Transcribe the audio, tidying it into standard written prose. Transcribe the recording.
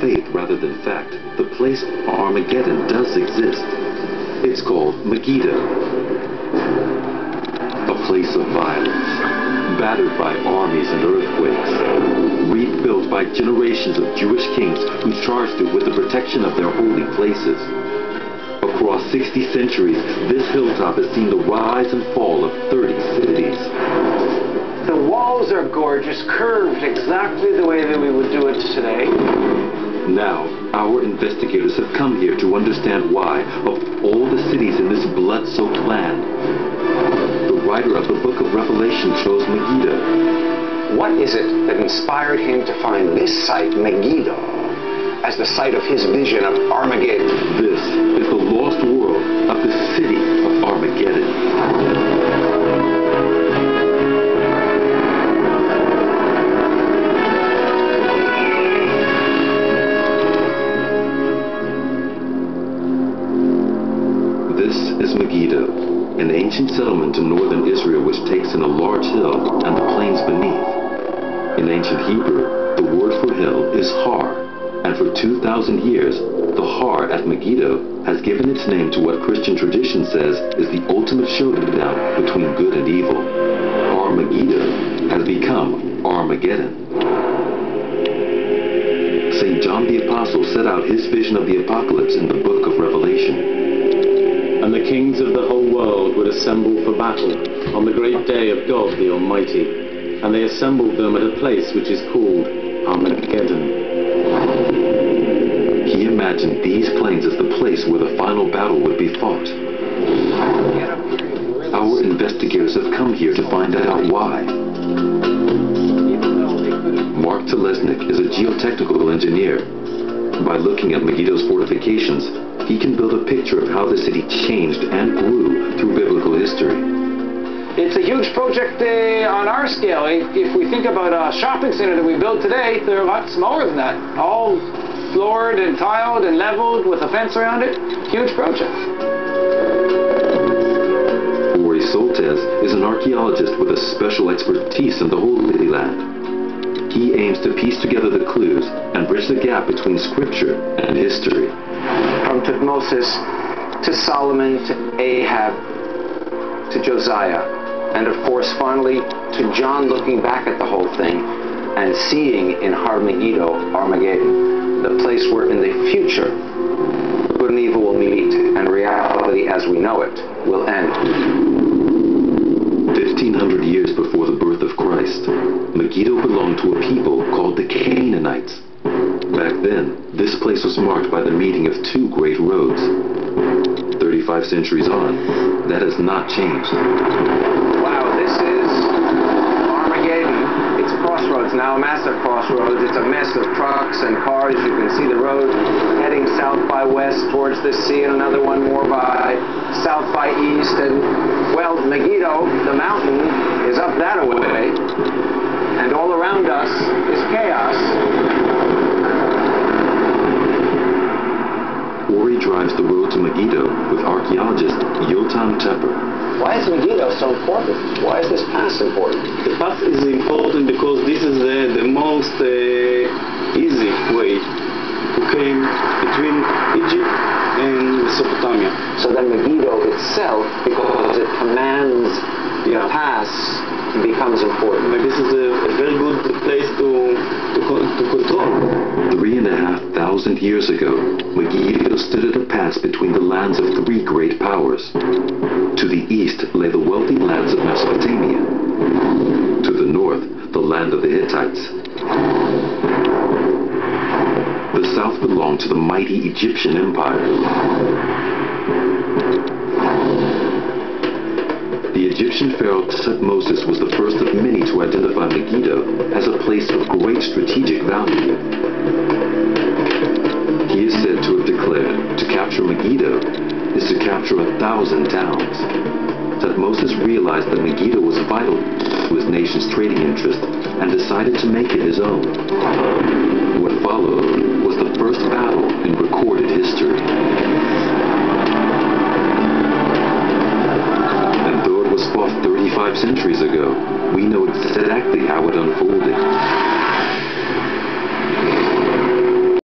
faith rather than fact, the place Armageddon does exist. It's called Meggido, a place of violence, battered by armies and earthquakes, rebuilt by generations of Jewish kings who charged it with the protection of their holy places. Across 60 centuries, this hilltop has seen the rise and fall of 30 cities. The walls are gorgeous, curved exactly the way that we would do it today. Now, our investigators have come here to understand why, of all the cities in this blood-soaked land, the writer of the book of Revelation chose Meggido. What is it that inspired him to find this site, Meggido, as the site of his vision of Armageddon? This is the lost world of the city of Armageddon. This is Meggido, an ancient settlement in northern Israel which takes in a large hill and the plains beneath. In ancient Hebrew, the word for hill is har, and for 2,000 years, the har at Meggido has given its name to what Christian tradition says is the ultimate showdown between good and evil. Meggido has become Armageddon. St. John the Apostle set out his vision of the apocalypse in the book of Revelation. And the kings of the whole world would assemble for battle on the great day of God the Almighty. And they assembled them at a place which is called Armageddon. He imagined these plains as the place where the final battle would be fought. Our investigators have come here to find out why. Mark Telesnik is a geotechnical engineer. By looking at Meggido's fortifications, he can build a picture of how the city changed and grew through biblical history. It's a huge project on our scale. If we think about a shopping center that we build today, they're a lot smaller than that. All floored and tiled and leveled with a fence around it. Huge project. Ori Soltesz is an archaeologist with a special expertise in the Holy Land. He aims to piece together the clues and bridge the gap between scripture and history. From Tutmosis to Solomon to Ahab to Josiah, and of course finally to John looking back at the whole thing and seeing in Meggido, Armageddon, the place where in the future good and evil will meet and reality as we know it will end. 1,500 years before the birth of Christ, Meggido belonged to a people called the Canaanites. Back then, this place was marked by the meeting of two great roads. 35 centuries on, that has not changed. Wow, this is Armageddon. It's a crossroads now, a massive crossroads. It's a mess of trucks and cars. You can see the road heading south by west towards the sea, and another one more by south by east. And, well, Meggido, the mountain, is up that way. And all around us is chaos. Ori drives the road to Meggido with archaeologist Yotam Tepper. Why is Meggido so important? Why is this pass important? The path is important because this is the most easy way to came between Egypt and Mesopotamia. So then Meggido itself, because it commands the pass, becomes important. But this is a very good place to control. 3,500 years ago, Meggido stood at a pass between the lands of three great powers. To the east lay the wealthy lands of Mesopotamia. To the north, the land of the Hittites. The south belonged to the mighty Egyptian Empire. The Egyptian pharaoh Tutmosis was the first of many to identify Meggido as a place of great strategic value. He is said to have declared to capture Meggido is to capture 1,000 towns. Tutmosis realized that Meggido was vital to his nation's trading interest and decided to make it his own. What followed